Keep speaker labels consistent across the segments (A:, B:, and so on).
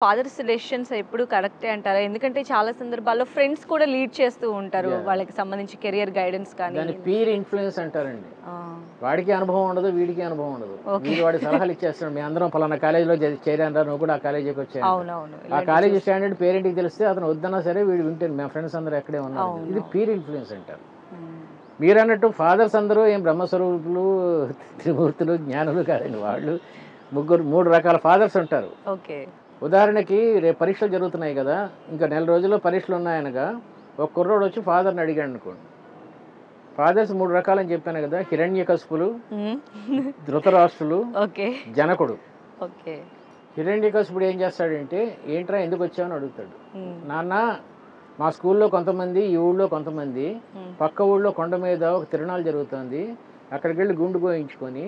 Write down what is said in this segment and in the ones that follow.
A: Father suggestions ఎప్పుడు కరెక్టే అంటారా? ఎందుకంటే చాలా సందర్భాల్లో ఫ్రెండ్స్ కూడా లీడ్ చేస్తూ ఉంటారు. వాళ్ళకి సంబంధించి కెరియర్ గైడెన్స్ కానీ.
B: దాన్ని పీర్ ఇన్‌ఫ్లూయెన్స్ అంటారండి.
A: ఆ!
B: వాడికి అనుభవం ఉండదు, వీడికి అనుభవం ఉండదు.
A: ఓకే.
B: వీడు వాడికి సలహాలు ఇచ్చేస్తాడు. మేమందరం పలానా కాలేజీలో చేరానురా, నువ్వు కూడా ఆ కాలేజీకి వచ్చేయి.
A: అవునవును.
B: ఆ కాలేజీ స్టాండర్డ్ పేరెంట్‌కి తెలిస్తే అతను వద్దన్నా సరే వీడు వింటాడు. మా ఫ్రెండ్స్ అందరూ ఎక్కడే ఉన్నారు.
A: అవును.
B: ఇది పీర్ ఇన్‌ఫ్లూయెన్స్ అంటారు.
A: హ్మ్.
B: మీరన్నట్టు ఫాదర్స్ అందరూ ఏం బ్రహ్మస్వరూపులు, త్రిమూర్తులు, జ్ఞానులు కాదండి. వాళ్ళు 3 రకాల ఫాదర్స్ ఉంటారు.
A: ఓకే.
B: ఉదాహరణకి రేపు పరీక్షలు జరుగుతున్నాయి కదా! ఇంకా నెల రోజుల్లో పరీక్షలు ఉన్నాయనగా ఒక కుర్రోడు వచ్చి ఫాదర్‌ని అడిగాడు అనుకోండి. ఫాదర్స్ 3 రకాలని చెప్పాను కదా! హిరణ్యకశిపులు,
A: హ్మ్.
B: ధృతరాష్ట్రులు,
A: ఓకే.
B: జనకుడు.
A: ఓకే.
B: హిరణ్యకశిపుడు ఏం చేస్తాడంటే, ఏంట్రా ఎందుకొచ్చావు అని అడుగుతాడు.
A: హ్మ్.
B: నాన్న మా స్కూల్లో కొంతమంది, ఈ ఊళ్ళో కొంతమంది,
A: హ్మ్.
B: పక్క ఊళ్ళో కొండ మీద ఒక తిరణాలు జరుగుతుంది. అక్కడికెళ్ళి గుండు గోయించుకొని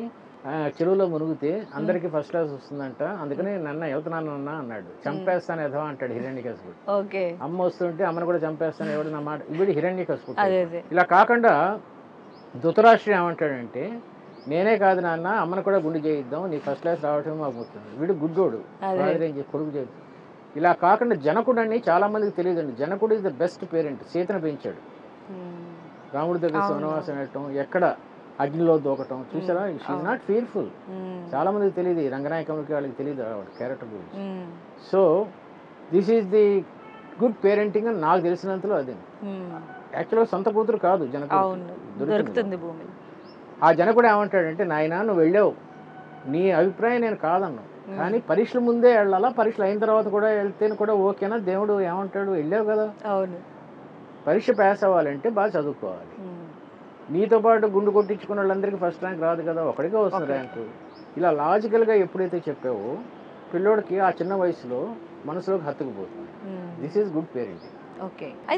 B: చెరువులో మునిగితే అందరికీ ఫస్ట్ క్లాస్ వస్తుందంట. అందుకని నన్ను వెళ్తున్నాను నాన్న అన్నాడు. చంపేస్తాను ఎదవ అంటాడు హిరణ్యకశిపుడు.
A: ఓకే.
B: అమ్మ వస్తుంటే అమ్మను కూడా చంపేస్తాను ఎవడు నా మాట వీడు హిరణ్యకశిపుడు.
A: అదే అదే.
B: ఇలా కాకుండా ధృతరాష్ట్రుడు ఏమంటాడంటే, నేనే కాదు నాన్న అమ్మను కూడా గుండు చేయిద్దాం, నీ ఫస్ట్ క్లాస్ రావటం మాకు గుర్తుంది. వీడు గుడ్డోడు, ఫాదర్ ఏం కొడుకు చేయి. ఇలా కాకుండా జనకుడు అని చాలా మందికి తెలియదండి. జనకుడు ఇస్ ద బెస్ట్ పేరెంట్. సీతను పెంచాడు.
A: హ్మ్.
B: రాముడి దగ్గర వనవాసం వెళ్ళటం, ఎక్కడ అగ్నిలో దూకటం చూసారా. She not fearful.
A: హ్మ్.
B: చాలా మందికి తెలియదు, ఈ రంగనాయకంకి వాళ్ళకి తెలియదు క్యారెక్టర్ గురించి.
A: హ్మ్.
B: So this is the good parenting అని నాకు తెలిసినంతలో అది.
A: హ్మ్.
B: యాక్చువల్గా సొంత కూతురు కాదు జనకుడు,
A: అవును. దొరుకుతుంది భూమి.
B: ఆ జనకుడు ఏమంటాడంటే, నాయనా నువ్వు వెళ్ళావు, నీ అభిప్రాయం నేను కాదన్నాను, కానీ పరీక్షల ముందే వెళ్ళాలా, పరీక్షలు అయిన తర్వాత కూడా వెళ్తేనే కూడా ఓకేనా? దేవుడు ఏమంటాడు, వెళ్ళావు కదా,
A: అవును.
B: పరీక్ష పాస్ అవ్వాలంటే బాగా చదువుకోవాలి.
A: హ్మ్.
B: నీతో పాటు గుండు కొట్టించుకున్న వాళ్ళందరికీ ఫస్ట్ ర్యాంక్ రాదు కదా, ఒకడికే వస్తుంది ర్యాంకు. ఇలా లాజికల్గా ఎప్పుడైతే చెప్పావో పిల్లోడికి ఆ చిన్న వయసులో మనసులోకి హత్తుకుపోతుంది.
A: హ్మ్.
B: This is good parenting.
A: Okay. అయితే